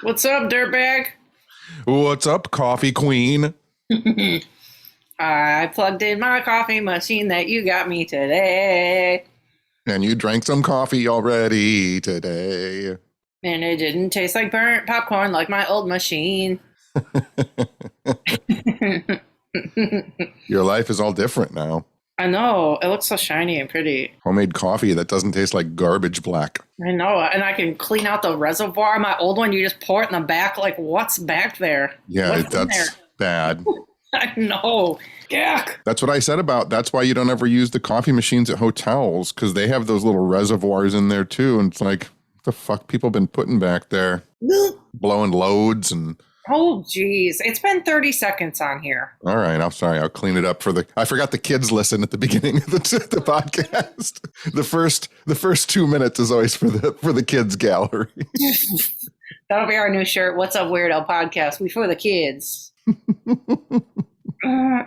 What's up, dirtbag? What's up, coffee queen? I plugged in my coffee machine that you got me today, And you drank some coffee already today. and it didn't taste like burnt popcorn like my old machine. Your life is all different now. I know, it looks so shiny and pretty. Homemade coffee that doesn't taste like garbage black. I know, and I can clean out the reservoir. My old one, you just pour it in the back. Like, what's back there? Yeah, What's in there? that's bad. I know. Yuck. That's what I said about. That's why you don't ever use the coffee machines at hotels, because they have those little reservoirs in there too. And it's like, what the fuck people been putting back there? Blowing loads and. Oh, geez. It's been 30 seconds on here. All right, I'm sorry. I'll clean it up for the. I forgot the kids listen at the beginning of the podcast. The first 2 minutes is always for the kids gallery. That'll be our new shirt. What's up, Weirdo Podcast? We for the kids. And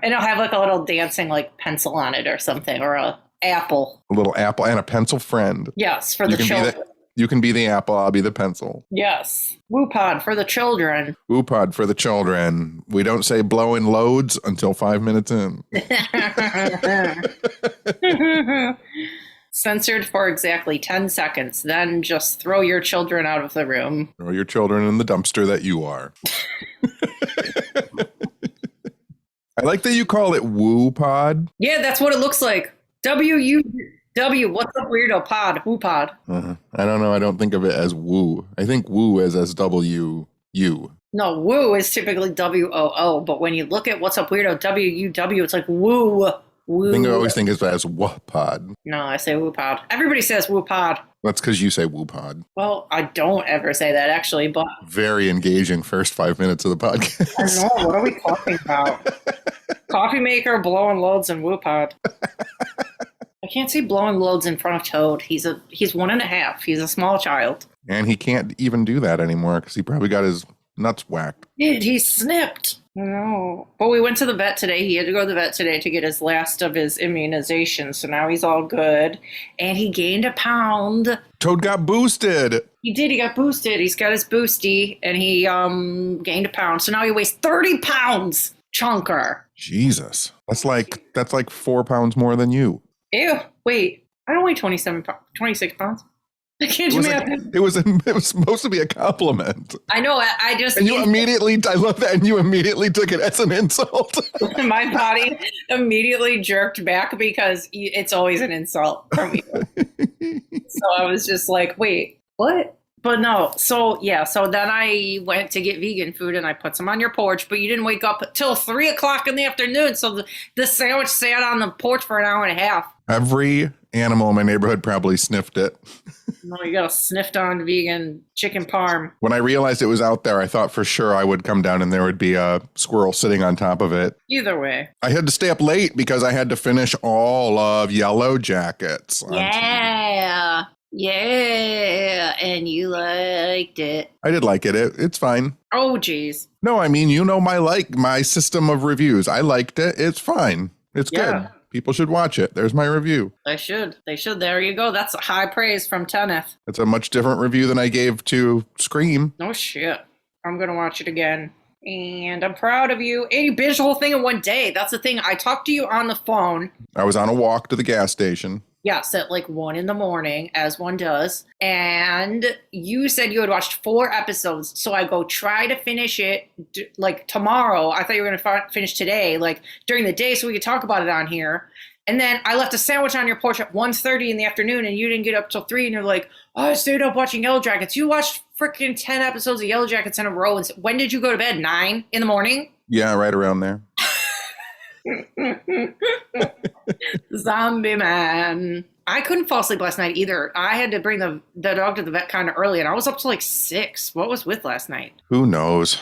it'll have like a little dancing like pencil on it or something, or a apple. A little apple and a pencil friend. Yes, for the children. You can be the apple, I'll be the pencil. Yes. Woo-pod for the children. Woo-pod for the children. We don't say blowing loads until 5 minutes in. Censored for exactly 10 seconds. Then just throw your children out of the room. Throw your children in the dumpster that you are. I like that you call it woo-pod. Yeah, that's what it looks like. W-U-W. What's up, Weirdo Pod? Woo-pod. I don't know. I don't think of it as woo. I think woo is as W-U. No, woo is typically W-O-O, but when you look at What's Up Weirdo, W-U-W, it's like woo. Woo. I think I always think of it as woo-pod. No, I say woo-pod. Everybody says woo-pod. That's because you say woo-pod. Well, I don't ever say that, actually, but... Very engaging first 5 minutes of the podcast. I know. What are we talking about? Coffee maker, blowing loads, and woo-pod. I can't see blowing loads in front of Toad. He's 1.5. He's a small child. And he can't even do that anymore because he probably got his nuts whacked. Dude, he's snipped. No. But we went to the vet today. He had to go to the vet today to get his last of his immunizations. So now he's all good. And he gained a pound. Toad got boosted. He did. He got boosted. He's got his boosty. And he gained a pound. So now he weighs 30 pounds. Chunker. Jesus. That's like 4 pounds more than you. Ew. Wait. I don't weigh 26 pounds. I can't do math. It was supposed to be a compliment. I know. I just. And I love that. And you immediately took it as an insult. My body immediately jerked back because it's always an insult from you. So I was just like, wait, what? But no. So then I went to get vegan food and I put some on your porch, but you didn't wake up till 3:00 in the afternoon. So the sandwich sat on the porch for an hour and a half. Every animal in my neighborhood probably sniffed it. No, you got a sniffed on vegan chicken parm. When I realized it was out there, I thought for sure I would come down and there would be a squirrel sitting on top of it. Either way. I had to stay up late because I had to finish all of Yellowjackets. Yeah. Yeah. And you liked it. I did like it. It's fine. Oh, geez. No, I mean, my system of reviews. I liked it. It's fine. It's good. People should watch it. There's my review. They should. There you go. That's high praise from Tenney. It's a much different review than I gave to Scream. No shit. I'm going to watch it again. And I'm proud of you. And you binged the whole thing in one day. That's the thing. I talked to you on the phone. I was on a walk to the gas station. Yes, at like 1 a.m, as one does. And you said you had watched 4 episodes. So I go try to finish it like tomorrow. I thought you were going to finish today, like during the day so we could talk about it on here. And then I left a sandwich on your porch at 1:30 in the afternoon and you didn't get up till 3. And you're like, oh, I stayed up watching Yellowjackets. You watched freaking 10 episodes of Yellowjackets in a row. And when did you go to bed? 9 in the morning? Yeah, right around there. Zombie man. I couldn't fall asleep last night either. I had to bring the dog to the vet kind of early and I was up to like 6. What was with last night? Who knows?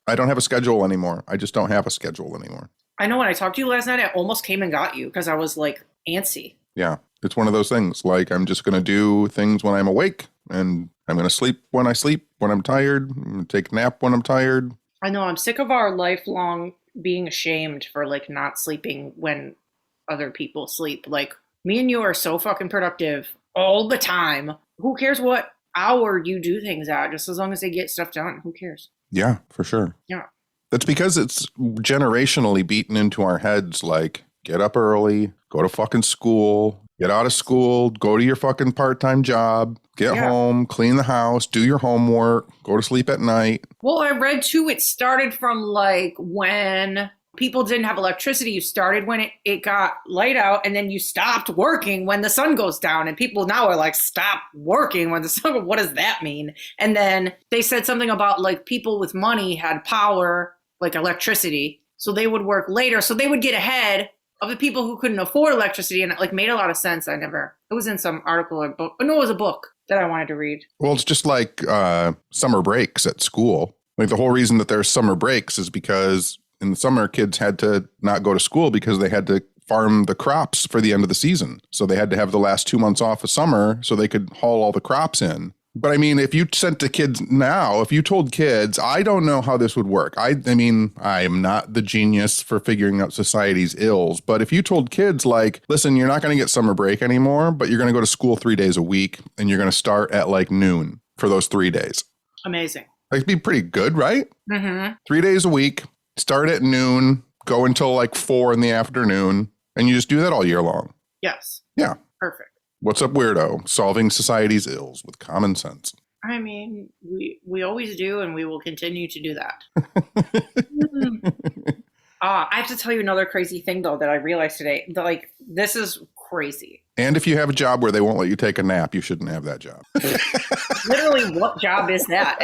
I don't have a schedule anymore. I just don't have a schedule anymore. I know when I talked to you last night, I almost came and got you because I was like antsy. Yeah, it's one of those things. Like I'm just going to do things when I'm awake and I'm going to sleep when I sleep, when I'm tired, I'm going to take a nap when I'm tired. I know. I'm sick of our lifelong being ashamed for like not sleeping when other people sleep. Like me and you are so fucking productive all the time. Who cares what hour you do things at, just as long as they get stuff done. Who cares? Yeah, for sure. Yeah. That's because it's generationally beaten into our heads, like, get up early, go to fucking school, get out of school, go to your fucking part-time job, get home, clean the house, do your homework, go to sleep at night. Well, I read too, it started from like when people didn't have electricity. You started when it got light out, and then you stopped working when the sun goes down. And people now are like, stop working when the sun, what does that mean? And then they said something about like people with money had power, like electricity. So they would work later. So they would get ahead of the people who couldn't afford electricity. And it like made a lot of sense. It was in some article or book. No, it was a book that I wanted to read. Well, it's just like summer breaks at school. Like the whole reason that there's summer breaks is because in the summer, kids had to not go to school because they had to farm the crops for the end of the season. So they had to have the last 2 months off of summer so they could haul all the crops in. But I mean, if you sent the kids now, if you told kids, I don't know how this would work. I mean, I am not the genius for figuring out society's ills. But if you told kids like, listen, you're not going to get summer break anymore, but you're going to go to school 3 days a week and you're going to start at like noon for those 3 days. Amazing. That'd be pretty good, right? Mm-hmm. 3 days a week, start at noon, go until like 4 in the afternoon, and you just do that all year long. Yes. Yeah. Perfect. What's up, weirdo? Solving society's ills with common sense. I mean, we always do, and we will continue to do that. I have to tell you another crazy thing, though, that I realized today. Like, this is crazy. And if you have a job where they won't let you take a nap, you shouldn't have that job. Literally, what job is that?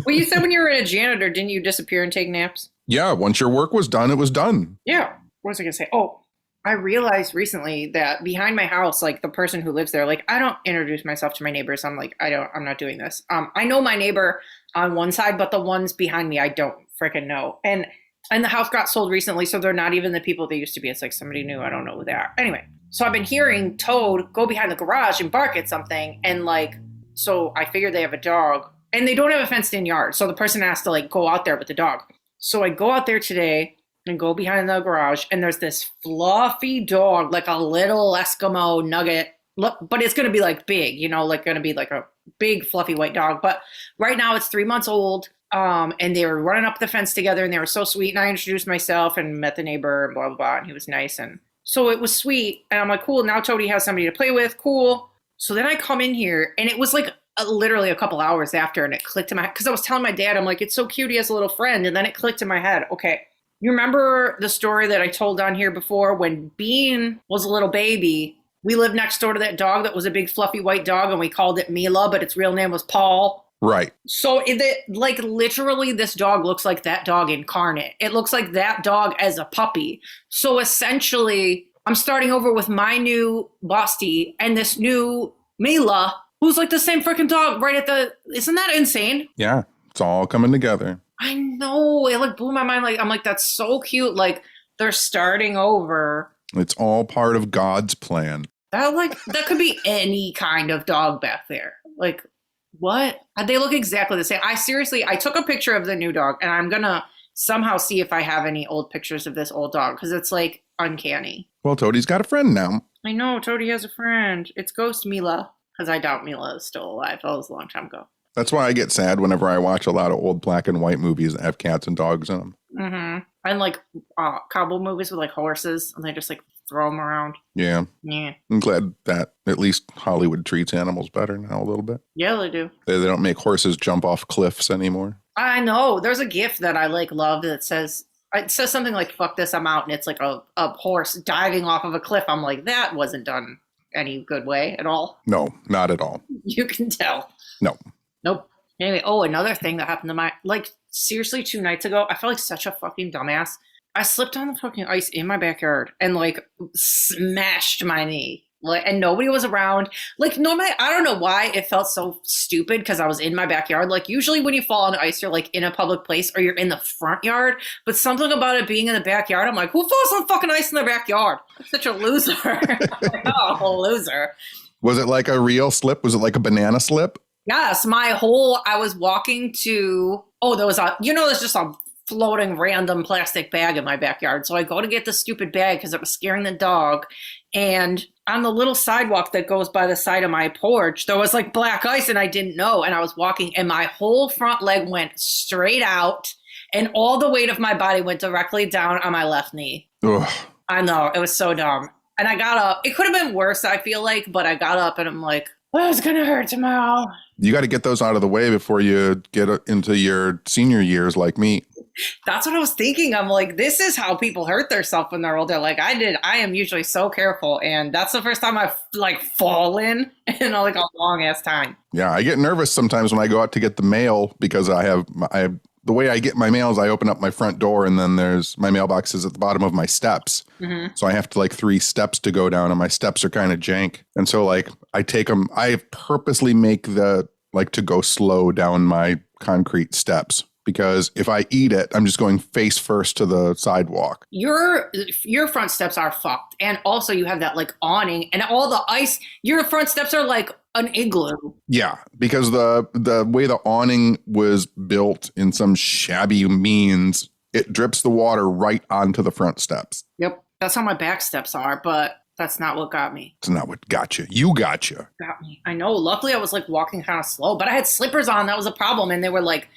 Well, you said when you were a janitor, didn't you disappear and take naps? Yeah, once your work was done, it was done. Yeah. What was I going to say? Oh, I realized recently that behind my house, like the person who lives there, like I don't introduce myself to my neighbors. I'm like, I'm not doing this. I know my neighbor on one side, but the ones behind me, I don't freaking know. And the house got sold recently, so they're not even the people they used to be. It's like somebody new. I don't know who they are. Anyway, so I've been hearing Toad go behind the garage and bark at something. And like, so I figured they have a dog and they don't have a fenced in yard. So the person has to like go out there with the dog. So I go out there today and go behind the garage, and there's this fluffy dog, like a little Eskimo nugget, but it's going to be like big, like going to be like a big fluffy white dog. But right now it's 3 months old. And they were running up the fence together, and they were so sweet. And I introduced myself and met the neighbor and blah, blah, blah. And he was nice. And so it was sweet. And I'm like, cool. Now Toady has somebody to play with. Cool. So then I come in here, and it was like literally a couple hours after, and it clicked in my head. Because I was telling my dad, I'm like, it's so cute. He has a little friend. And then it clicked in my head. Okay. You remember the story that I told on here before when Bean was a little baby? We lived next door to that dog that was a big fluffy white dog, and we called it Mila, but its real name was Paul. Right. So like literally this dog looks like that dog incarnate. It looks like that dog as a puppy. So essentially I'm starting over with my new Bosty and this new Mila, who's like the same freaking dog isn't that insane? Yeah. It's all coming together. I know. It like blew my mind. Like, I'm like, that's so cute. Like they're starting over. It's all part of God's plan. That could be any kind of dog back there. Like, what? They look exactly the same. I took a picture of the new dog, and I'm going to somehow see if I have any old pictures of this old dog, because it's like uncanny. Well, Toadie's got a friend now. I know. Toadie has a friend. It's Ghost Mila, because I doubt Mila is still alive. That was a long time ago. That's why I get sad whenever I watch a lot of old black and white movies that have cats and dogs in them. Mm-hmm. And like cowboy movies with like horses, and they just like throw them around. Yeah. Yeah. I'm glad that at least Hollywood treats animals better now a little bit. Yeah, they do. They don't make horses jump off cliffs anymore. I know. There's a GIF that I like love that says something like, fuck this, I'm out. And it's like a horse diving off of a cliff. I'm like, that wasn't done any good way at all. No, not at all. You can tell. No. Nope. Anyway, another thing that happened to like seriously 2 nights ago, I felt like such a fucking dumbass. I slipped on the fucking ice in my backyard and like smashed my knee. Like, and nobody was around. Like normally, I don't know why it felt so stupid because I was in my backyard. Like usually when you fall on the ice, you're like in a public place or you're in the front yard. But something about it being in the backyard, I'm like, who falls on fucking ice in the backyard? I'm such a loser. Like, oh, loser. Was it like a real slip? Was it like a banana slip? Yes, I was walking to, there's just a floating random plastic bag in my backyard. So I go to get the stupid bag because it was scaring the dog. And on the little sidewalk that goes by the side of my porch, there was like black ice and I didn't know. And I was walking and my whole front leg went straight out and all the weight of my body went directly down on my left knee. Ugh. I know, it was so dumb. And I got up. It could have been worse, I feel like, but I got up and I'm like, well, it's going to hurt tomorrow. You got to get those out of the way before you get into your senior years like me. That's what I was thinking. I'm like, this is how people hurt themselves when they're older. Like I did. I am usually so careful. And that's the first time I've like fallen in like a long ass time. Yeah, I get nervous sometimes when I go out to get the mail because I have the way I get my mail is I open up my front door and then there's my mailbox is at the bottom of my steps. Mm-hmm. So I have to like 3 steps to go down and my steps are kind of jank. And so like I take them, I purposely make the like to go slow down my concrete steps because if I eat it, I'm just going face first to the sidewalk. Your front steps are fucked. And also you have that like awning and all the ice, your front steps are like an igloo. Yeah, because the way the awning was built in some shabby means, it drips the water right onto the front steps. Yep. That's how my back steps are, but that's not what got me. It's not what got you. You got you. Got me. I know. Luckily, I was like walking kind of slow, but I had slippers on. That was a problem. And they were like,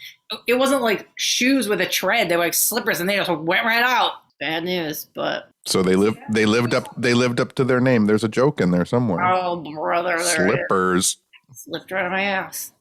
it wasn't like shoes with a tread. They were like slippers and they just went right out. Bad news, but. So they lived up to their name. There's a joke in there somewhere. Oh, brother. Slippers. Slipped right on my ass.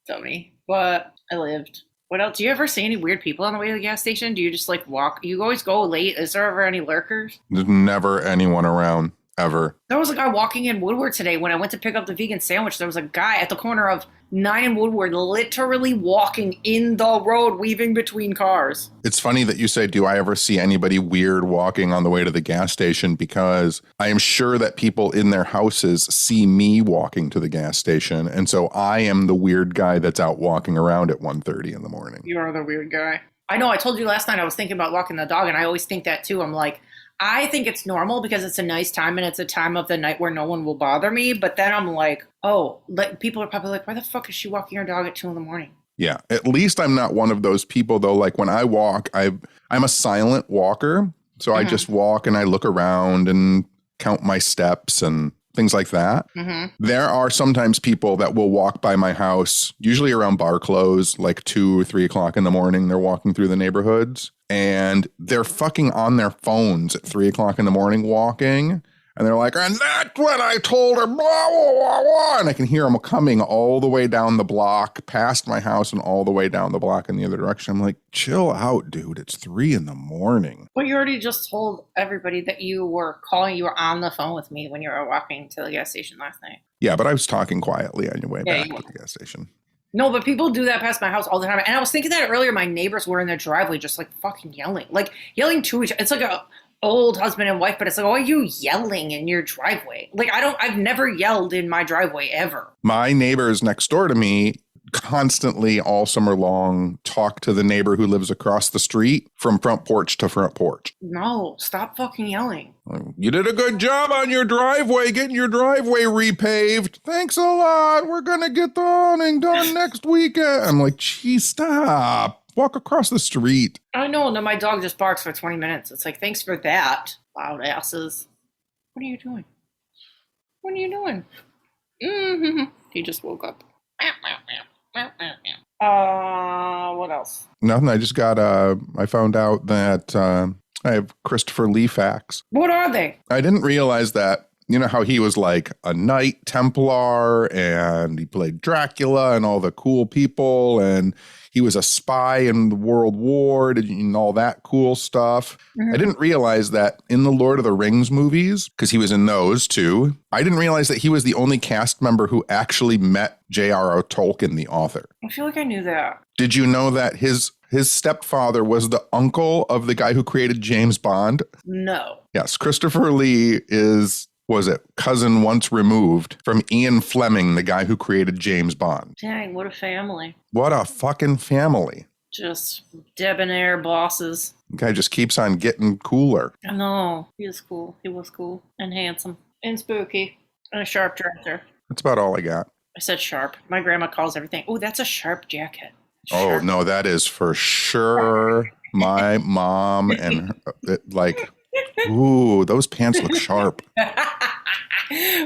Dummy. But I lived. What else? Do you ever see any weird people on the way to the gas station? Do you just like walk? You always go late. Is there ever any lurkers? There's never anyone around, ever. There was a guy walking in Woodward today when I went to pick up the vegan sandwich. There was a guy at the corner of 9 and Woodward literally walking in the road, weaving between cars. It's funny that you say, do I ever see anybody weird walking on the way to the gas station? Because I am sure that people in their houses see me walking to the gas station. And so I am the weird guy that's out walking around at 1:30 in the morning. You are the weird guy. I know. I told you last night I was thinking about walking the dog, and I always think that too. I'm like, I think it's normal because it's a nice time and it's a time of the night where no one will bother me. But then I'm like, oh, like people are probably like, why the fuck is she walking her dog at 2 a.m? Yeah, at least I'm not one of those people, though. Like when I walk, I'm a silent walker. So I just walk and I look around and count my steps and things like that. Mm-hmm. There are sometimes people that will walk by my house, usually around bar close, like 2 or 3 o'clock in the morning. They're walking through the neighborhoods and they're fucking on their phones at 3 o'clock in the morning walking. And they're like, and that's when I told her, blah, blah, blah, blah. And I can hear them coming all the way down the block, past my house and all the way down the block in the other direction. I'm like, chill out, dude. It's 3 a.m. Well, you already just told everybody that you were on the phone with me when you were walking to the gas station last night. Yeah, but I was talking quietly on your way back to the gas station. No, but people do that past my house all the time. And I was thinking that earlier, my neighbors were in their driveway just like fucking yelling. Like yelling to each other. It's like a old husband and wife, but it's like, why are you yelling in your driveway? Like I've never yelled in my driveway ever. My neighbors next door to me constantly all summer long talk to the neighbor who lives across the street from front porch to front porch. No, stop fucking yelling. You did a good job on your driveway, getting your driveway repaved. Thanks a lot. We're going to get the awning done next weekend. I'm like, geez, stop. Walk across the street. I know, and then my dog just barks for 20 minutes. It's like, thanks for that, loud asses. What are you doing? What are you doing? Mm-hmm. He just woke up. What else? Nothing. I just got, I found out that I have Christopher Lee facts. What are they? I didn't realize that. You know how he was like a Knight Templar and he played Dracula and all the cool people and he was a spy in the World War and all that cool stuff. Mm-hmm. I didn't realize that in the Lord of the Rings movies, because he was in those too, I didn't realize that he was the only cast member who actually met J.R.R. Tolkien, the author. I feel like I knew that. Did you know that his stepfather was the uncle of the guy who created James Bond? No. Yes, Christopher Lee was it cousin once removed from Ian Fleming, the guy who created James Bond. Dang, what a family. What a fucking family. Just debonair bosses. The guy just keeps on getting cooler. I know. He is cool. He was cool and handsome and spooky and a sharp dresser. That's about all I got. I said sharp. My grandma calls everything, oh, that's a sharp jacket. Oh, Sure. no, that is for sure my mom and like, ooh, those pants look sharp.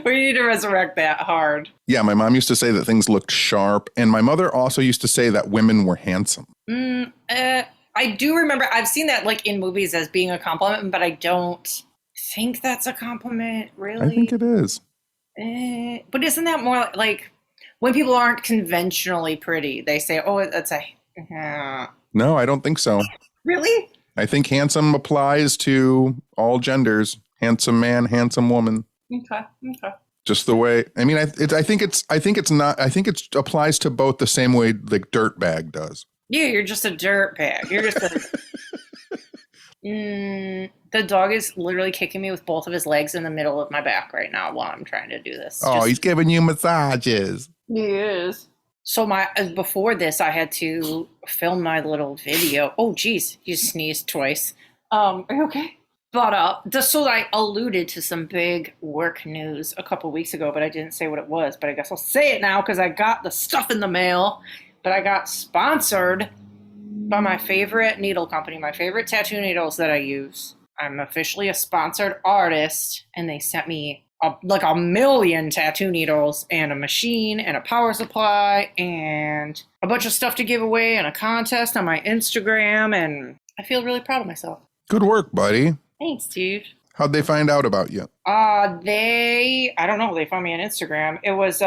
We need to resurrect that hard. Yeah, my mom used to say that things looked sharp. And my mother also used to say that women were handsome. I do remember, I've seen that like in movies as being a compliment, but I don't think that's a compliment, really. I think it is. But isn't that more like when people aren't conventionally pretty, they say, oh, that's a. No, I don't think so. Really? I think handsome applies to all genders. Handsome man, handsome woman. Okay. Just the way. I mean, I think it applies to both the same way like dirtbag does. Yeah, you're just a dirt bag. You're just a. The dog is literally kicking me with both of his legs in the middle of my back right now while I'm trying to do this. Oh, he's giving you massages. He is. So before this, I had to film my little video. Oh, geez, you sneezed twice. Are you okay? But just so I alluded to some big work news a couple weeks ago, but I didn't say what it was. But I guess I'll say it now because I got the stuff in the mail. But I got sponsored by my favorite needle company, my favorite tattoo needles that I use. I'm officially a sponsored artist, and they sent me like a million tattoo needles and a machine and a power supply and a bunch of stuff to give away and a contest on my Instagram, and I feel really proud of myself. Good work, buddy. Thanks, dude. How'd they find out about you? I don't know, they found me on Instagram. It was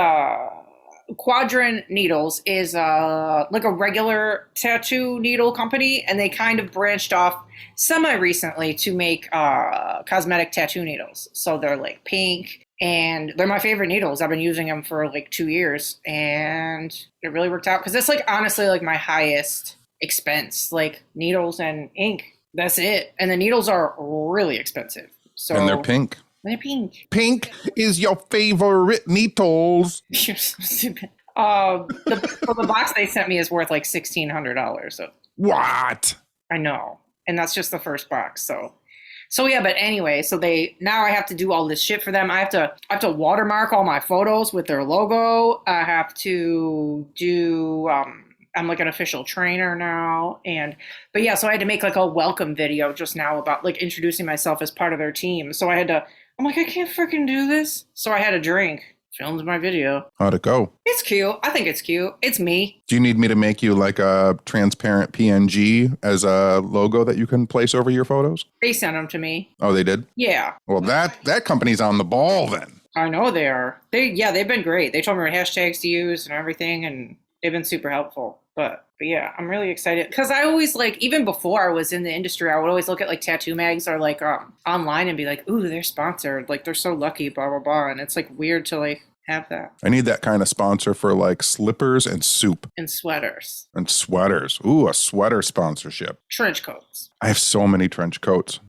Quadrant Needles is like a regular tattoo needle company, and they kind of branched off semi-recently to make cosmetic tattoo needles. So they're like pink, and they're my favorite needles. I've been using them for like 2 years, and it really worked out because it's like honestly like my highest expense, like needles and ink. That's it. And the needles are really expensive. So And they're pink. They're pink. Pink is your favorite needles. You're so stupid. The box they sent me is worth like $1,600. So What? I know, and that's just the first box. So yeah. But anyway, so now I have to do all this shit for them. I have to watermark all my photos with their logo. I have to do. I'm like an official trainer now, but yeah. So I had to make like a welcome video just now about like introducing myself as part of their team. So I'm like, I can't freaking do this. So I had a drink, filmed my video. How'd it go? It's cute. I think it's cute. It's me. Do you need me to make you like a transparent PNG as a logo that you can place over your photos? They sent them to me. Oh, they did? Yeah. Well, that company's on the ball then. I know they are. They've been great. They told me what hashtags to use and everything, and they've been super helpful. But yeah, I'm really excited because I always like, even before I was in the industry, I would always look at like tattoo mags or like online and be like, ooh, they're sponsored. Like they're so lucky, blah, blah, blah. And it's like weird to like have that. I need that kind of sponsor for like slippers and soup. And sweaters. And sweaters. Ooh, a sweater sponsorship. Trench coats. I have so many trench coats.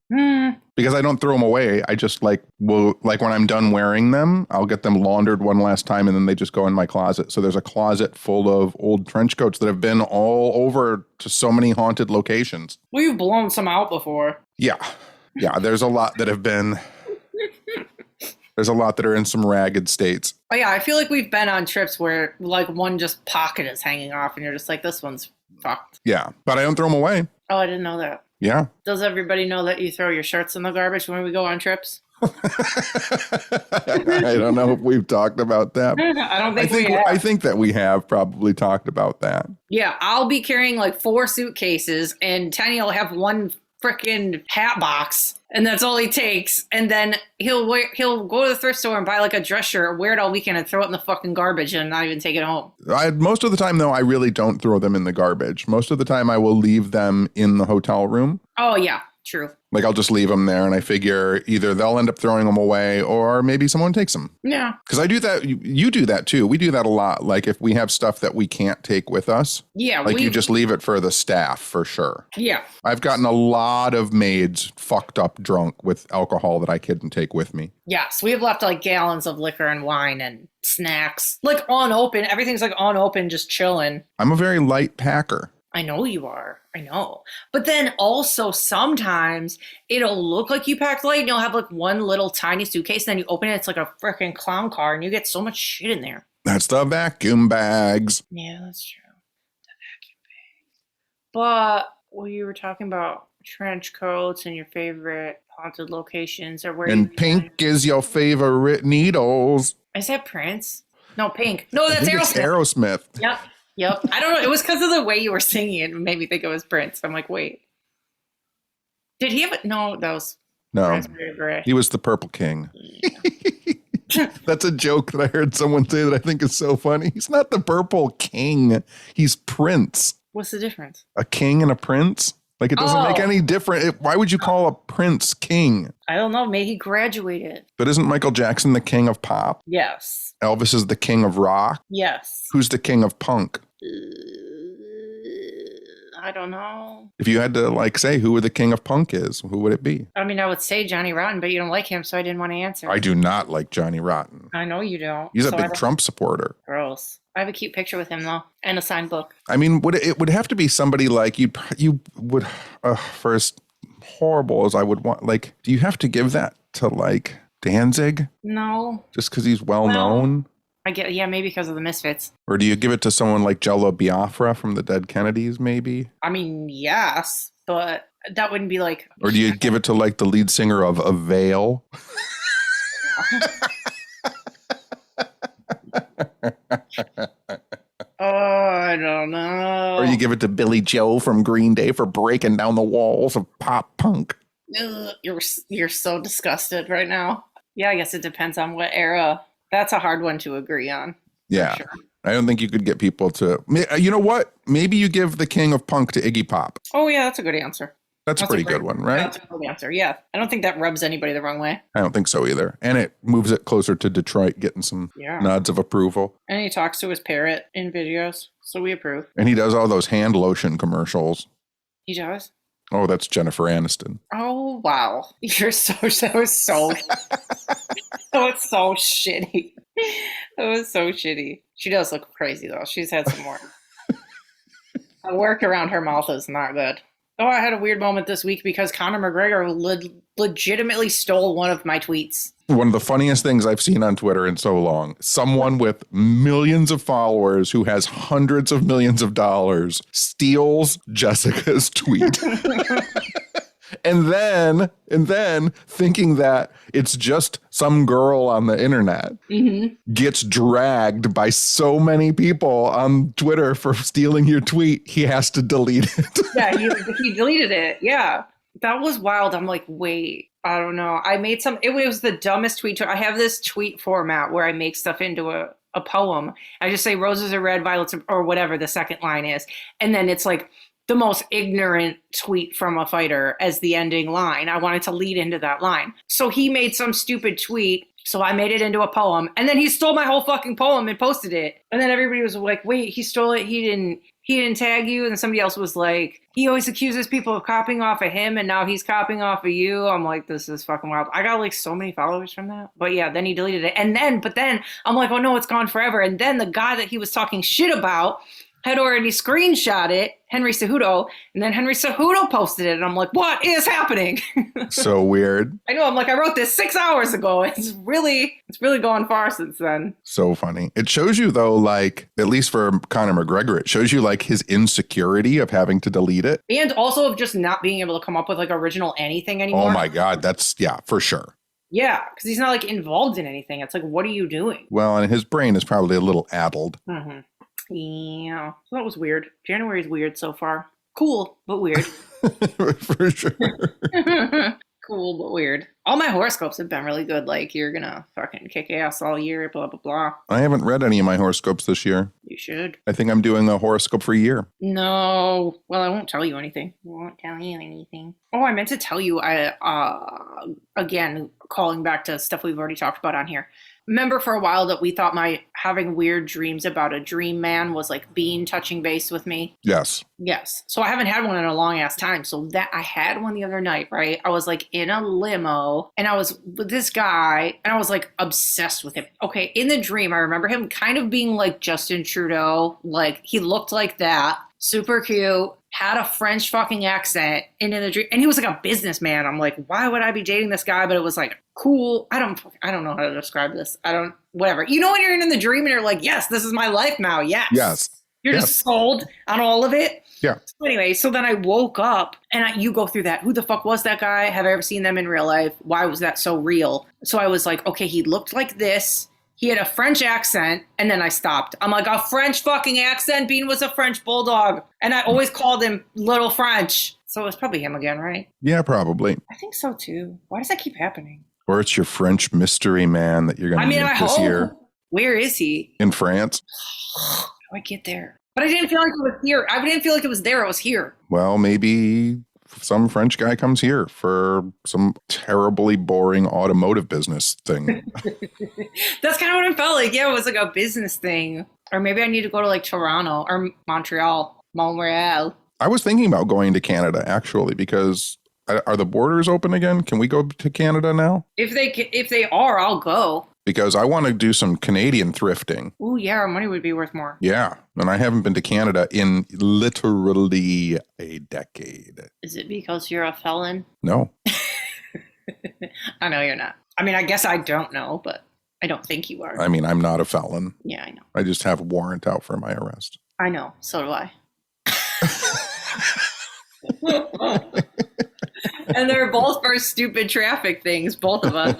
Because I don't throw them away. I just like when I'm done wearing them, I'll get them laundered one last time and then they just go in my closet. So there's a closet full of old trench coats that have been all over to so many haunted locations. Well, you've blown some out before. Yeah. Yeah. There's a lot that have been. There's a lot that are in some ragged states. Oh yeah, I feel like we've been on trips where like one just pocket is hanging off and you're just like, this one's fucked. Yeah. But I don't throw them away. Oh, I didn't know that. Yeah. Does everybody know that you throw your shirts in the garbage when we go on trips? I don't know if we've talked about that. I don't think we have. I think that we have probably talked about that. Yeah, I'll be carrying like 4 suitcases and Tenney will have one freaking hat box, and that's all he takes. And then he'll go to the thrift store and buy like a dress shirt, wear it all weekend, and throw it in the fucking garbage and not even take it home. Most of the time, though, I really don't throw them in the garbage. Most of the time, I will leave them in the hotel room. Oh yeah, true. Like I'll just leave them there, and I figure either they'll end up throwing them away, or maybe someone takes them. Yeah. Because I do that. You do that too. We do that a lot. Like if we have stuff that we can't take with us. Yeah. Like you just leave it for the staff for sure. Yeah. I've gotten a lot of maids fucked up drunk with alcohol that I couldn't take with me. Yes, we have left like gallons of liquor and wine and snacks, like unopened. Everything's like unopened, just chilling. I'm a very light packer. I know you are. I know. But then also sometimes it'll look like you packed light and you'll have like one little tiny suitcase. And then you open it, it's like a freaking clown car and you get so much shit in there. That's the vacuum bags. Yeah, that's true. The vacuum But when you were talking about trench coats and your favorite haunted locations or where And pink is your favorite needles. Is that Prince? No, Pink. No, I that's think it's Aerosmith. Aerosmith. Yep. I don't know. It was because of the way you were singing it. It made me think it was Prince. I'm like, wait. Did he have it? No, that was No, Raspberry Beret. he was the Purple King. Yeah. That's a joke that I heard someone say that I think is so funny. He's not the Purple King. He's Prince. What's the difference? A king and a prince? Like, it doesn't make any difference. Why would you call a prince king? I don't know. Maybe he graduated. But isn't Michael Jackson the king of pop? Yes. Elvis is the king of rock? Yes. Who's the king of punk? I don't know. If you had to, like, say who the king of punk is, who would it be? I mean, I would say Johnny Rotten, but you don't like him, so I didn't want to answer. I do not like Johnny Rotten. I know you don't. He's a big Trump supporter. Gross. I have a cute picture with him, though, and a signed book. I mean, it would have to be somebody like you would, for as horrible as I would want, like, do you have to give that to, like, Danzig? No. Just because he's well known? I get, yeah, maybe because of the Misfits. Or do you give it to someone like Jello Biafra from the Dead Kennedys, maybe? I mean, yes, but that wouldn't be like... Or do you give it to, like, the lead singer of Avail? I don't know. Or you give it to Billy Joe from Green Day for breaking down the walls of pop punk? Ugh, you're so disgusted right now. Yeah, I guess it depends on what era. That's a hard one to agree on. Yeah. Sure. I don't think you could get people to... You know what? Maybe you give the king of punk to Iggy Pop. Oh, yeah, that's a good answer. That's a pretty good one, right? That's a good answer, yeah. I don't think that rubs anybody the wrong way. I don't think so either. And it moves it closer to Detroit, getting some nods of approval. And he talks to his parrot in videos, so we approve. And he does all those hand lotion commercials. He does? Oh, that's Jennifer Aniston. Oh, wow. You're so that was so shitty. That was so shitty. She does look crazy, though. She's had some more. The work around her mouth is not good. Oh, I had a weird moment this week because Conor McGregor legitimately stole one of my tweets. One of the funniest things I've seen on Twitter in so long. Someone with millions of followers who has hundreds of millions of dollars steals Jessica's tweet. And then thinking that it's just some girl on the internet gets dragged by so many people on Twitter for stealing your tweet, he has to delete it. Yeah, he deleted it. Yeah. That was wild. I'm like, wait, I don't know. I made it was the dumbest tweet. I have this tweet format where I make stuff into a poem. I just say roses are red, violets are, or whatever the second line is. And then it's like the most ignorant tweet from a fighter as the ending line. I wanted to lead into that line. So he made some stupid tweet. So I made it into a poem. And then he stole my whole fucking poem and posted it. And then everybody was like, wait, he stole it. He didn't tag you. And then somebody else was like, he always accuses people of copying off of him. And now he's copying off of you. I'm like, this is fucking wild. I got like so many followers from that. But yeah, then he deleted it. But then I'm like, oh no, it's gone forever. And then the guy that he was talking shit about had already screenshot it, Henry Cejudo, and then Henry Cejudo posted it, and I'm like, what is happening? So weird. I know, I'm like, I wrote this 6 hours ago. It's really gone far since then. So funny. It shows you, though, like, at least for Conor McGregor, it shows you, like, his insecurity of having to delete it. And also of just not being able to come up with, like, original anything anymore. Oh, my God. That's, yeah, for sure. Yeah, because he's not, like, involved in anything. It's like, what are you doing? Well, and his brain is probably a little addled. Mm-hmm. Yeah, so that was weird. January is weird so far. Cool, but weird. For sure. Cool, but weird. All my horoscopes have been really good. Like, you're gonna fucking kick ass all year, blah, blah, blah. I haven't read any of my horoscopes this year. You should. I think I'm doing a horoscope for a year. No. Well, I won't tell you anything. I won't tell you anything. Oh, I meant to tell you, again, calling back to stuff we've already talked about on here. Remember for a while that we thought my having weird dreams about a dream man was like Bean touching base with me? Yes. Yes. So I haven't had one in a long ass time. So that I had one the other night, right? I was like in a limo and I was with this guy and I was like obsessed with him. Okay. In the dream, I remember him kind of being like Justin Trudeau. Like he looked like that. Super cute. Had a French fucking accent in the dream. And he was like a businessman. I'm like, why would I be dating this guy? But it was like cool. I don't know how to describe this. Whatever. You know when you're in the dream and you're like, yes, this is my life now. Yes. Yes. You're just sold on all of it. Yeah. So anyway, so then I woke up and you go through that. Who the fuck was that guy? Have I ever seen them in real life? Why was that so real? So I was like, okay, he looked like this. He had a French accent, and then I stopped. I'm like, a French fucking accent? Bean was a French bulldog. And I always called him Little French. So it was probably him again, right? Yeah, probably. I think so, too. Why does that keep happening? Or it's your French mystery man that you're going to meet this year. Where is he? In France. How do I get there? But I didn't feel like it was here. I didn't feel like it was there. It was here. Well, maybe some French guy comes here for some terribly boring automotive business thing. That's kind of what it felt like. Yeah, it was like a business thing. Or maybe I need to go to like Toronto or Montreal. I was thinking about going to Canada, actually, because are the borders open again? Can we go to Canada now? If they are, I'll go. Because I want to do some Canadian thrifting. Ooh, yeah, our money would be worth more. Yeah, and I haven't been to Canada in literally a decade. Is it because you're a felon? No. I know you're not. I mean, I guess I don't know, but I don't think you are. I mean, I'm not a felon. Yeah, I know. I just have a warrant out for my arrest. I know. So do I. And they're both for stupid traffic things, both of us.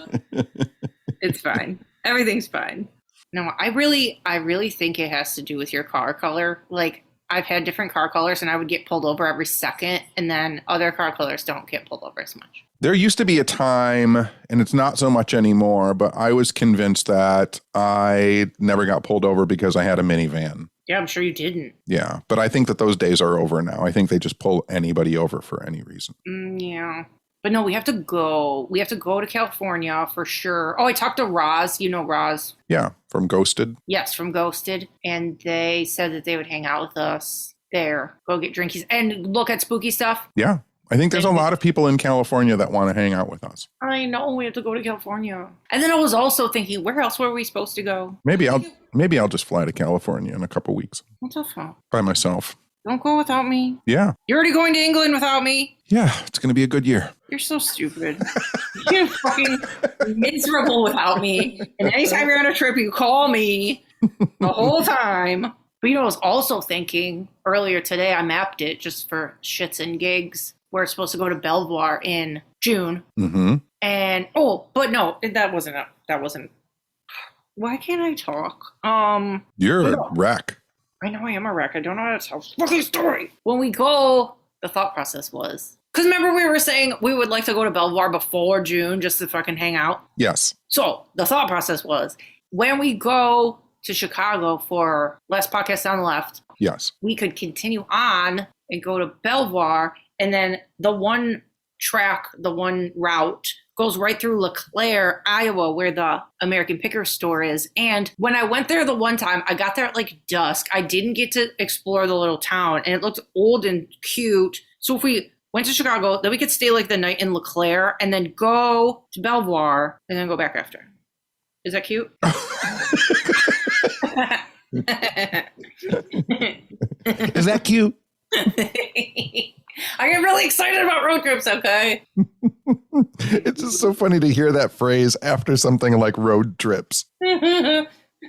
It's fine. Everything's fine. No, I really think it has to do with your car color. Like, I've had different car colors and I would get pulled over every second, and then other car colors don't get pulled over as much. There used to be a time, and it's not so much anymore, but I was convinced that I never got pulled over because I had a minivan. Yeah, I'm sure you didn't. Yeah, but I think that those days are over now. I think they just pull anybody over for any reason. Yeah. But no, we have to go. We have to go to California for sure. Oh, I talked to Roz. You know Roz. Yeah, from Ghosted. Yes, from Ghosted. And they said that they would hang out with us there, go get drinkies, and look at spooky stuff. Yeah, I think there's a lot of people in California that want to hang out with us. I know, we have to go to California. And then I was also thinking, where else were we supposed to go? Maybe I'll just fly to California in a couple weeks. What the fuck? By myself. Don't go without me. Yeah. You're already going to England without me. Yeah, it's going to be a good year. You're so stupid. You're fucking miserable without me. And anytime you're on a trip, you call me the whole time. But you know, I was also thinking earlier today, I mapped it just for shits and gigs. We're supposed to go to Belvoir in June. Mm-hmm. And, but no, that wasn't. Why can't I talk? You're a wreck. I know I am a wreck. I don't know how to tell a fucking story. When we go, the thought process was, because remember we were saying we would like to go to Belvoir before June just to fucking hang out? Yes. So the thought process was, when we go to Chicago for Last Podcast Down the Left, yes, we could continue on and go to Belvoir, and then the one route goes right through LeClaire, Iowa, where the American Picker store is. And when I went there the one time, I got there at like dusk. I didn't get to explore the little town, and it looked old and cute. So if we went to Chicago, then we could stay like the night in LeClaire and then go to Belvoir and then go back after. Is that cute? Is that cute? I get really excited about road trips, okay? It's just so funny to hear that phrase after something like road trips. I'm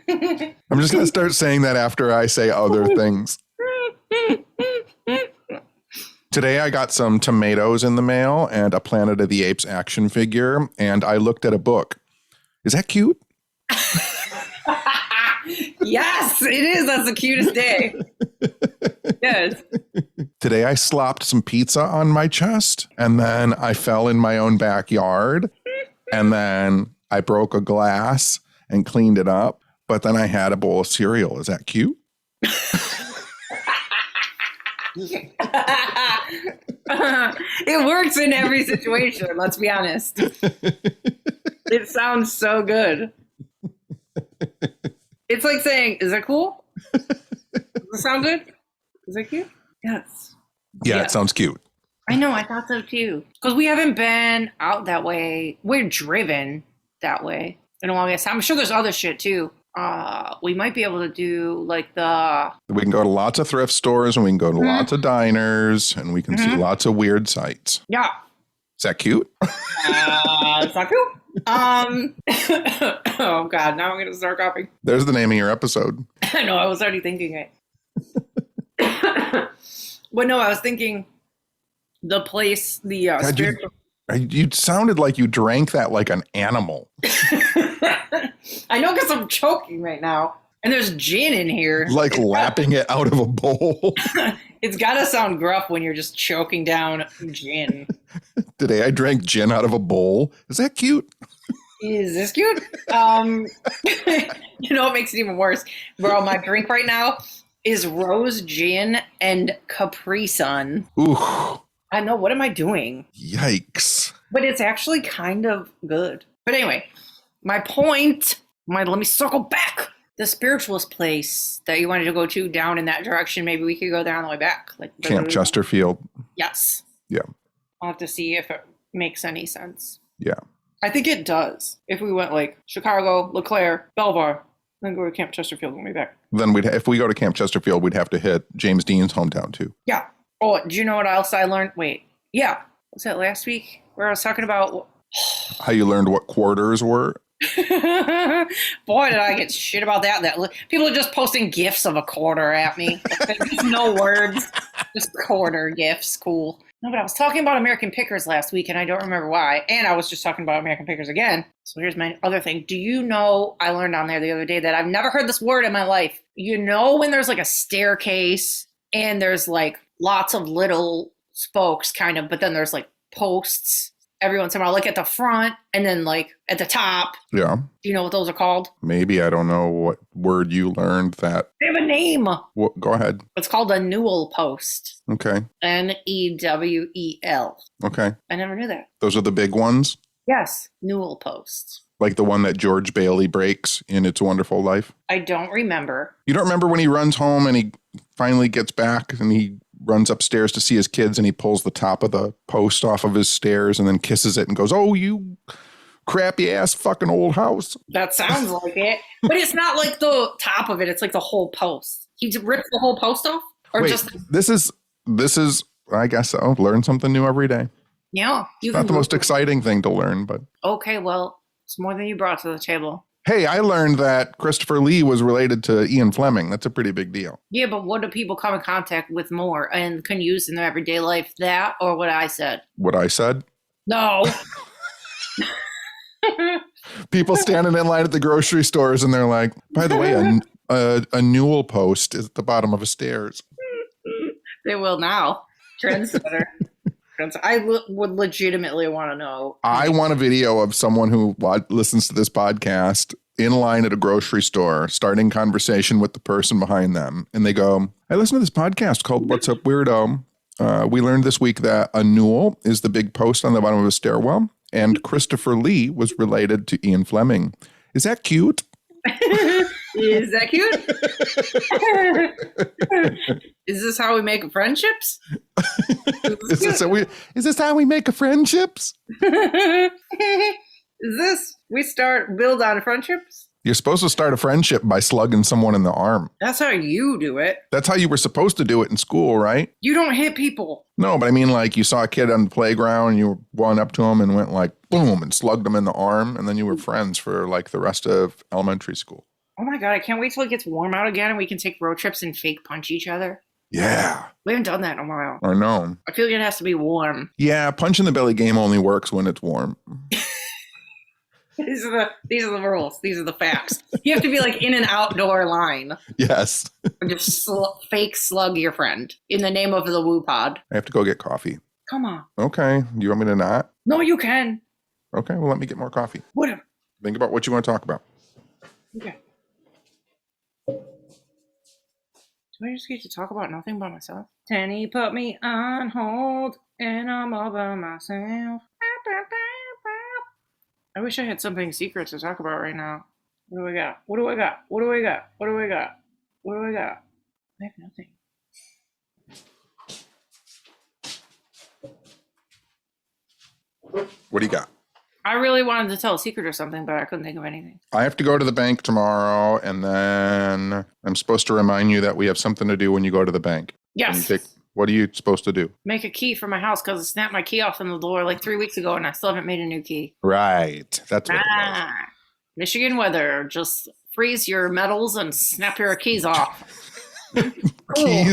just going to start saying that after I say other things. Today I got some tomatoes in the mail and a Planet of the Apes action figure, and I looked at a book. Is that cute? Yes, it is. That's the cutest day. Yes. Today I slopped some pizza on my chest, and then I fell in my own backyard, and then I broke a glass and cleaned it up, but then I had a bowl of cereal. Is that cute? It works in every situation, let's be honest. It sounds so good. It's like saying, is that cool? Does it sound good? Is that cute? Yes. Yeah, it sounds cute. I know, I thought so too. Because we haven't been out that way. We're driven that way in a long time. I'm sure there's other shit too. We might be able to do like we can go to lots of thrift stores, and we can go to lots of diners, and we can see lots of weird sights. Yeah. Is that cute? Is that cute? Oh God, now I'm going to start coughing. There's the name of your episode. I know, I was already thinking it. Well, no, I was thinking the place, the God, spiritual. you sounded like you drank that like an animal. I know because I'm choking right now. And there's gin in here. Like lapping it out of a bowl. It's got to sound gruff when you're just choking down gin. Today I drank gin out of a bowl. Is that cute? Is this cute? You know what makes it even worse? Bro, my drink right now is rose gin and Capri Sun. Ooh, I know, what am I doing? yikes. But it's actually kind of good. But anyway, my point, let me circle back. The spiritualist place that you wanted to go to down in that direction, maybe we could go there on the way back. Like Camp Chesterfield. Yes. Yeah. I'll have to see if it makes any sense. Yeah. I think it does. If we went like Chicago, LeClaire, Belvoir, then go to Camp Chesterfield on the way back. Then if we go to Camp Chesterfield, we'd have to hit James Dean's hometown too. Yeah. Oh, do you know what else I learned? Wait. Yeah. Was that last week where I was talking about how you learned what quarters were? Boy, did I get shit about that. People are just posting gifs of a quarter at me. Just no words. Just quarter gifs. Cool. No, but I was talking about American Pickers last week, and I don't remember why. And I was just talking about American Pickers again. So here's my other thing. Do you know, I learned on there the other day that I've never heard this word in my life. You know when there's like a staircase and there's like lots of little spokes kind of, but then there's like posts every once in a while, like at the front and then like at the top. Yeah. Do you know what those are called? Maybe. I don't know what word you learned that. They have a name. Go ahead. It's called a newel post. Okay. Newel. Okay. I never knew that. Those are the big ones? Yes. Newel posts. Like the one that George Bailey breaks in It's a Wonderful Life? I don't remember. You don't remember when he runs home and he finally gets back and he runs upstairs to see his kids and he pulls the top of the post off of his stairs and then kisses it and goes, "Oh, you crappy ass fucking old house." That sounds like it. But it's not like the top of it. It's like the whole post. He ripped the whole post off? Or Wait, just this is, I guess so. Learn something new every day. Yeah. It's not the most exciting thing to learn, but. Okay, well, it's more than you brought to the table. Hey, I learned that Christopher Lee was related to Ian Fleming. That's a pretty big deal. Yeah, but what do people come in contact with more and can use in their everyday life? That or what I said? What I said? No. People standing in line at the grocery stores and they're like, by the way, a newel post is at the bottom of a stairs. They will now. Trendsetter. I would legitimately want to know. I want a video of someone who listens to this podcast in line at a grocery store, starting conversation with the person behind them. And they go, "I listen to this podcast called What's Up, Weirdo? We learned this week that a newel is the big post on the bottom of a stairwell. And Christopher Lee was related to Ian Fleming. Is that cute?" Is that cute? Is this how we make friendships? Is this how we make friendships? Is this build on friendships? You're supposed to start a friendship by slugging someone in the arm. That's how you do it. That's how you were supposed to do it in school, right? You don't hit people. No, but I mean, like, you saw a kid on the playground and you went up to him and went like, boom, and slugged him in the arm. And then you were friends for like the rest of elementary school. Oh my God, I can't wait till it gets warm out again and we can take road trips and fake punch each other. Yeah. We haven't done that in a while. I know. I feel like it has to be warm. Yeah, punch in the belly game only works when it's warm. These are the rules. These are the facts. You have to be like in an outdoor line. Yes. And just fake slug your friend in the name of the Woo Pod. I have to go get coffee. Come on. Okay. Do you want me to not? No, you can. Okay, well, let me get more coffee. Whatever. Think about what you want to talk about. Okay. Do I just get to talk about nothing by myself? Tenney put me on hold, and I'm all by myself. I wish I had something secret to talk about right now. What do I got? What do I got? What do I got? What do I got? What do I got? I have nothing. What do you got? I really wanted to tell a secret or something, but I couldn't think of anything. I have to go to the bank tomorrow, and then I'm supposed to remind you that we have something to do when you go to the bank. Yes. What are you supposed to do? Make a key for my house because I snapped my key off in the door like 3 weeks ago, and I still haven't made a new key. Right. That's what it was. Michigan weather. Just freeze your metals and snap your keys off. Cool.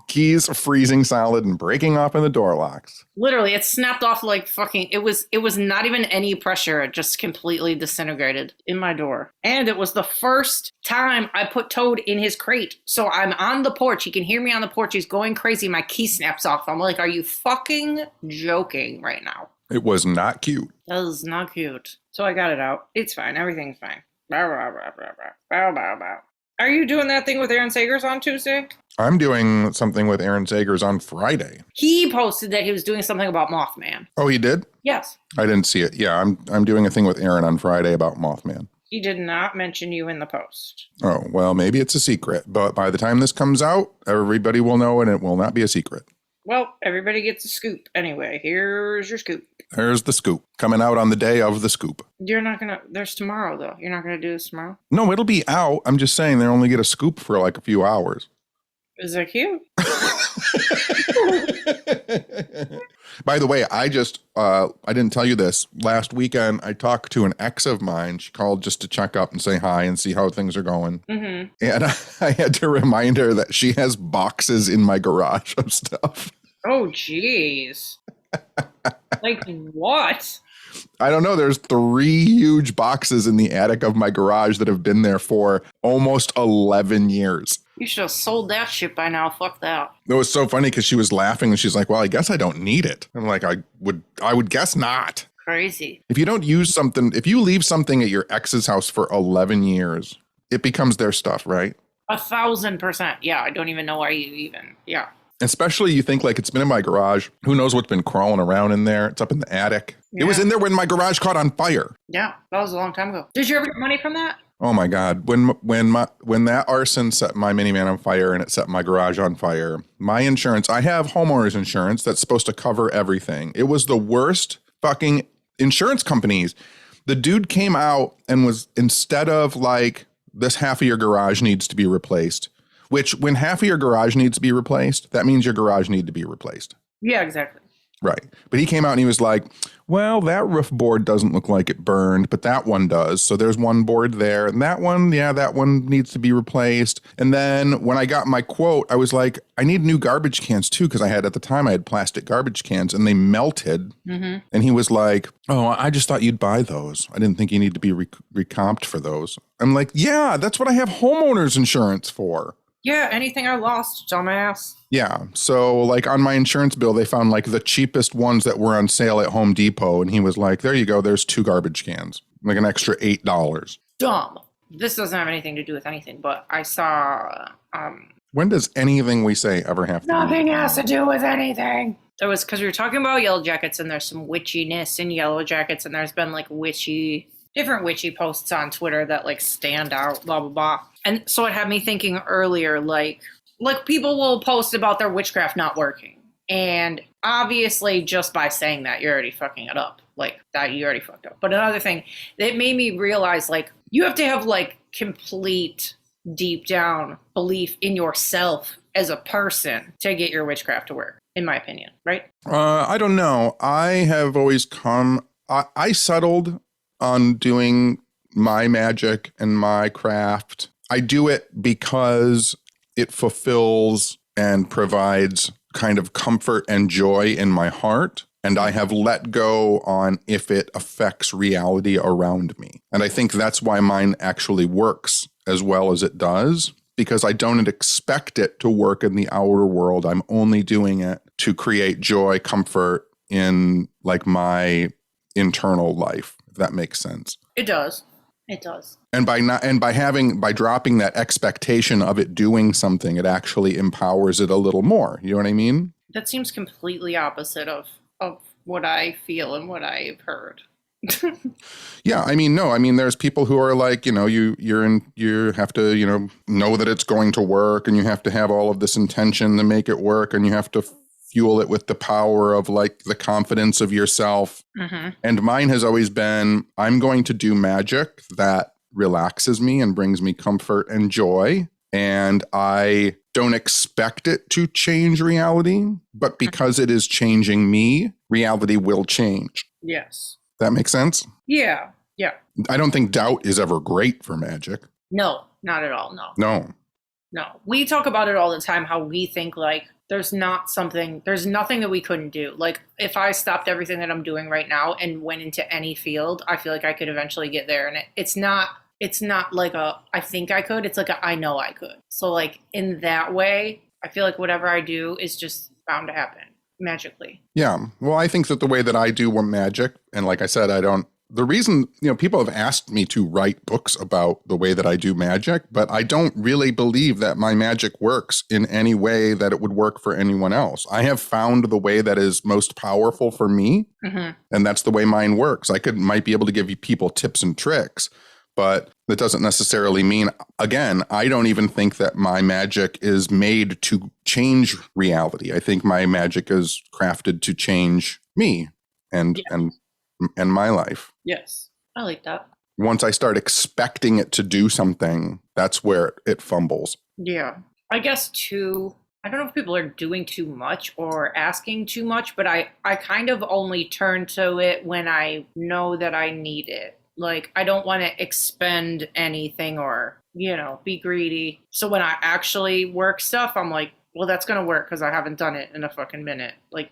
keys freezing solid and breaking off in the door locks. Literally, it snapped off like fucking. It was not even any pressure. It just completely disintegrated in my door. And it was the first time I put Toad in his crate. So I'm on the porch. He can hear me on the porch. He's going crazy. My key snaps off. I'm like, are you fucking joking right now? It was not cute. That was not cute. So I got it out. It's fine. Everything's fine. Bow, bow, bow, bow, bow. Bow, bow, bow. Are you doing that thing with Aaron Sagers on Tuesday? I'm doing something with Aaron Sagers on Friday. He posted that he was doing something about Mothman. Oh, he did? Yes. I didn't see it. Yeah, I'm doing a thing with Aaron on Friday about Mothman. He did not mention you in the post. Oh, well, maybe it's a secret. But by the time this comes out, everybody will know and it will not be a secret. Well, everybody gets a scoop. Anyway, here's your scoop. There's the scoop. Coming out on the day of the scoop. You're not going to... There's tomorrow, though. You're not going to do this tomorrow? No, it'll be out. I'm just saying they only get a scoop for like a few hours. Is that cute? By the way, I didn't tell you this. Last weekend, I talked to an ex of mine. She called just to check up and say hi and see how things are going. Mm-hmm. And I had to remind her that she has boxes in my garage of stuff. Oh, jeez. Like what? I don't know. There's 3 huge boxes in the attic of my garage that have been there for almost 11 years. You should have sold that shit by now. Fuck that. It was so funny because she was laughing and she's like, well, I guess I don't need it. I'm like, I would guess not. Crazy. If you don't use something, if you leave something at your ex's house for 11 years, it becomes their stuff, right? 1,000%. Yeah, I don't even know why you even, yeah. Especially you think like it's been in my garage. Who knows what's been crawling around in there? It's up in the attic. Yeah. It was in there when my garage caught on fire. Yeah, that was a long time ago. Did you ever get money from that? Oh my God. When that arson set my minivan on fire and it set my garage on fire, my insurance, I have homeowners insurance that's supposed to cover everything. It was the worst fucking insurance companies. The dude came out and was, instead of like, this half of your garage needs to be replaced, which when half of your garage needs to be replaced, that means your garage need to be replaced. Yeah, exactly. Right. But he came out and he was like, well, that roof board doesn't look like it burned, but that one does. So there's one board there. And that one, yeah, that one needs to be replaced. And then when I got my quote, I was like, I need new garbage cans too, because at the time I had plastic garbage cans and they melted. Mm-hmm. And he was like, oh, I just thought you'd buy those. I didn't think you need to be recomped for those. I'm like, yeah, that's what I have homeowners insurance for. Yeah, anything I lost, dumbass. Yeah. So like on my insurance bill, they found like the cheapest ones that were on sale at Home Depot. And he was like, there you go. There's 2 garbage cans, like an extra $8. Dumb. This doesn't have anything to do with anything, but I saw... when does anything we say ever have to Nothing has to do with anything. It was because we were talking about Yellowjackets and there's some witchiness in Yellowjackets and there's been like different witchy posts on Twitter that like stand out, blah, blah, blah. And so it had me thinking earlier, like people will post about their witchcraft not working. And obviously just by saying that, you're already fucking it up. Like that, you already fucked up. But another thing, it made me realize like you have to have like complete deep down belief in yourself as a person to get your witchcraft to work, in my opinion, right? I don't know. I have always I settled on doing my magic and my craft. I do it because it fulfills and provides kind of comfort and joy in my heart. And I have let go on if it affects reality around me. And I think that's why mine actually works as well as it does, because I don't expect it to work in the outer world. I'm only doing it to create joy, comfort in like my internal life, if that makes sense. It does. It does. And by dropping that expectation of it doing something, it actually empowers it a little more. You know what I mean? That seems completely opposite of what I feel and what I've heard. Yeah, I mean, no, I mean, there's people who are like, you know, you have to, know that it's going to work, and you have to have all of this intention to make it work, and you have to fuel it with the power of like the confidence of yourself. Mm-hmm. And mine has always been, I'm going to do magic that relaxes me and brings me comfort and joy. And I don't expect it to change reality, but because it is changing me, reality will change. Yes. That makes sense? Yeah. Yeah. I don't think doubt is ever great for magic. No, not at all. No. No. No. We talk about it all the time, how we think like there's nothing that we couldn't do. Like if I stopped everything that I'm doing right now and went into any field, I feel like I could eventually get there. And it's not like I think I could, it's like I know I could. So like in that way, I feel like whatever I do is just bound to happen magically. Yeah. Well, I think that the way that I do magic, and like I said, the reason, people have asked me to write books about the way that I do magic, but I don't really believe that my magic works in any way that it would work for anyone else. I have found the way that is most powerful for me, and that's the way mine works. Might be able to give you people tips and tricks, but that doesn't necessarily mean, again, I don't even think that my magic is made to change reality. I think my magic is crafted to change me and my life. Yes. I like that. Once I start expecting it to do something, that's where it fumbles. Yeah. I guess too, I don't know if people are doing too much or asking too much, but I kind of only turn to it when I know that I need it. Like, I don't want to expend anything or, be greedy. So when I actually work stuff, I'm like, well, that's going to work because I haven't done it in a fucking minute. Like,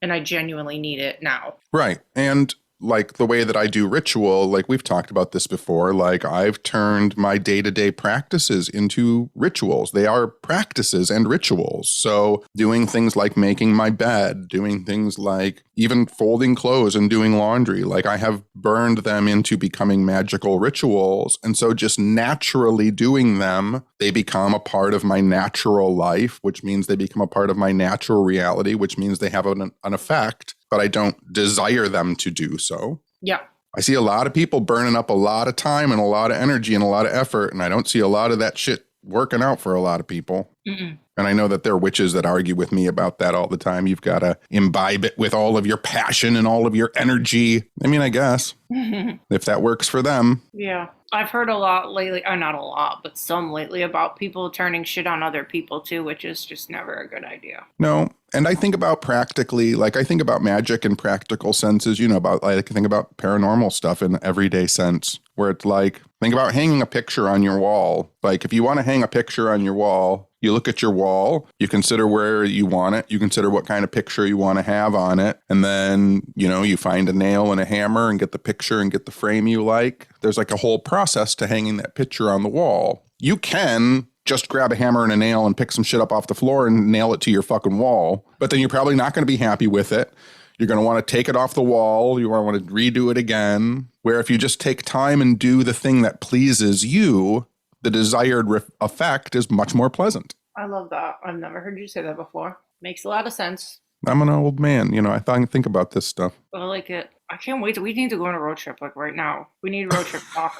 and I genuinely need it now. Right. And like the way that I do ritual, like we've talked about this before, like I've turned my day-to-day practices into rituals. They are practices and rituals. So doing things like making my bed, doing things like even folding clothes and doing laundry, like I have burned them into becoming magical rituals. And so just naturally doing them, they become a part of my natural life, which means they become a part of my natural reality, which means they have an effect, but I don't desire them to do so. Yeah. I see a lot of people burning up a lot of time and a lot of energy and a lot of effort, and I don't see a lot of that shit working out for a lot of people. Mm-mm. And I know that there are witches that argue with me about that all the time. You've got to imbibe it with all of your passion and all of your energy. I mean, I guess if that works for them. Yeah. I've heard a lot lately, not a lot, but some lately about people turning shit on other people too, which is just never a good idea. No. And I think about practically, like I think about magic in practical senses, I think about paranormal stuff in everyday sense, where it's like, think about hanging a picture on your wall. Like if you want to hang a picture on your wall, you look at your wall, you consider where you want it, you consider what kind of picture you want to have on it. And then, you find a nail and a hammer and get the picture and get the frame you like. There's like a whole process to hanging that picture on the wall. You can just grab a hammer and a nail and pick some shit up off the floor and nail it to your fucking wall. But then you're probably not going to be happy with it. You're going to want to take it off the wall. You want to redo it again. Where if you just take time and do the thing that pleases you, the desired effect is much more pleasant. I love that. I've never heard you say that before. Makes a lot of sense. I'm an old man. I think about this stuff. I like it. I can't wait. We need to go on a road trip like right now. We need a road trip talk.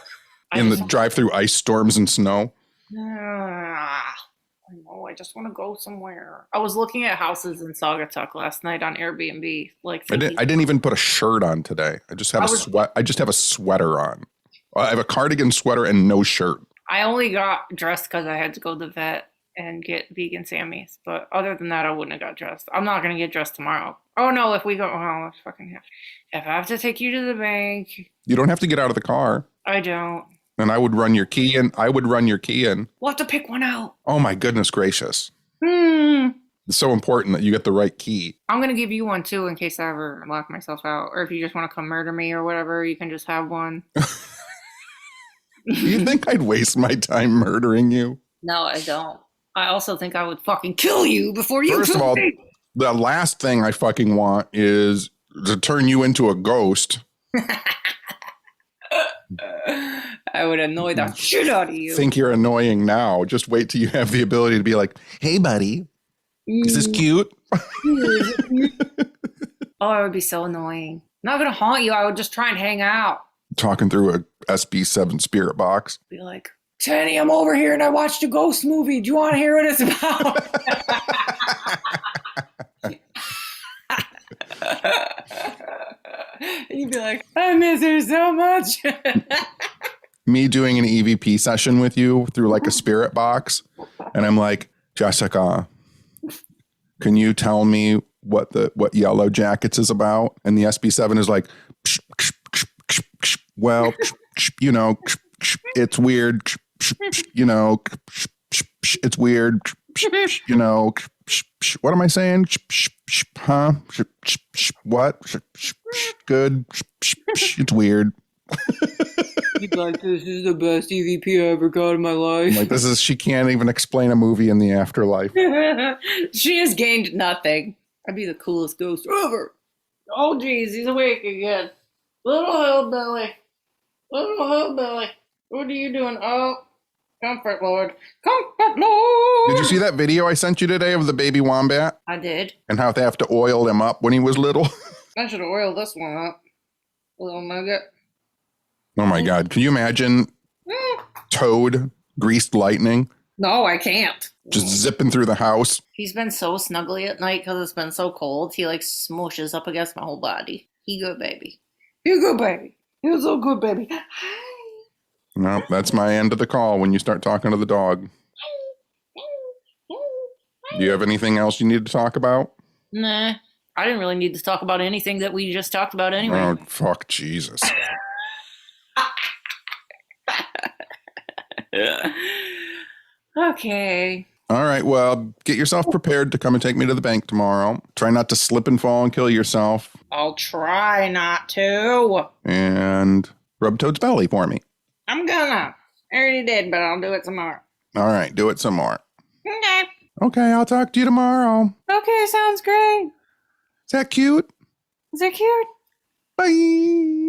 In the drive-through ice storms and snow. I know. I just want to go somewhere. I was looking at houses in Saugatuck last night on Airbnb. I didn't even put a shirt on today. I just have I just have a sweater on. I have a cardigan, sweater, and no shirt. I only got dressed because I had to go to the vet and get vegan Sammys. But other than that, I wouldn't have got dressed. I'm not going to get dressed tomorrow. Oh, no, if we go, let's fucking have. If I have to take you to the bank. You don't have to get out of the car. I don't. And I would run your key in. We'll have to pick one out. Oh, my goodness gracious. It's so important that you get the right key. I'm going to give you one, too, in case I ever lock myself out. Or if you just want to come murder me or whatever, you can just have one. Do you think I'd waste my time murdering you? No, I don't. I also think I would fucking kill you before you First of all, me. The last thing I fucking want is to turn you into a ghost. I would annoy the shit out of you. Think you're annoying now. Just wait till you have the ability to be like, hey, buddy, is this cute? Oh, it would be so annoying. I'm not going to haunt you. I would just try and hang out. Talking through a SB7 spirit box. Be like, Tenney, I'm over here and I watched a ghost movie. Do you want to hear what it's about? You'd be like, I miss her so much. Me doing an EVP session with you through like a spirit box. And I'm like, Jessica, can you tell me what Yellowjackets is about? And the SB7 is like, well, it's weird, It's weird. You know, what am I saying? Huh? What? Good. It's weird. You guys, this is the best EVP I ever got in my life. Like, she can't even explain a movie in the afterlife. She has gained nothing. I'd be the coolest ghost ever. Oh, geez, he's awake again. Little hillbilly. Little hillbilly. What are you doing? Oh, comfort lord. Comfort lord. Did you see that video I sent you today of the baby wombat? I did. And how they have to oil him up when he was little? I should have oiled this one up. Little nugget. Oh my God. Can you imagine Toad greased lightning? No, I can't. Just zipping through the house. He's been so snuggly at night because it's been so cold. He like smooshes up against my whole body. He good baby. He good baby. He's so good baby. Hi. No, that's my end of the call when you start talking to the dog. Do you have anything else you need to talk about? Nah. I didn't really need to talk about anything that we just talked about anyway. Oh, fuck Jesus. Okay. All right, well, get yourself prepared to come and take me to the bank tomorrow. Try not to slip and fall and kill yourself. I'll try not to. And rub Toad's belly for me. I'm gonna. I already did, but I'll do it tomorrow. All right, do it some more. Okay. Okay, I'll talk to you tomorrow. Okay, sounds great. Is that cute? Is that cute? Bye.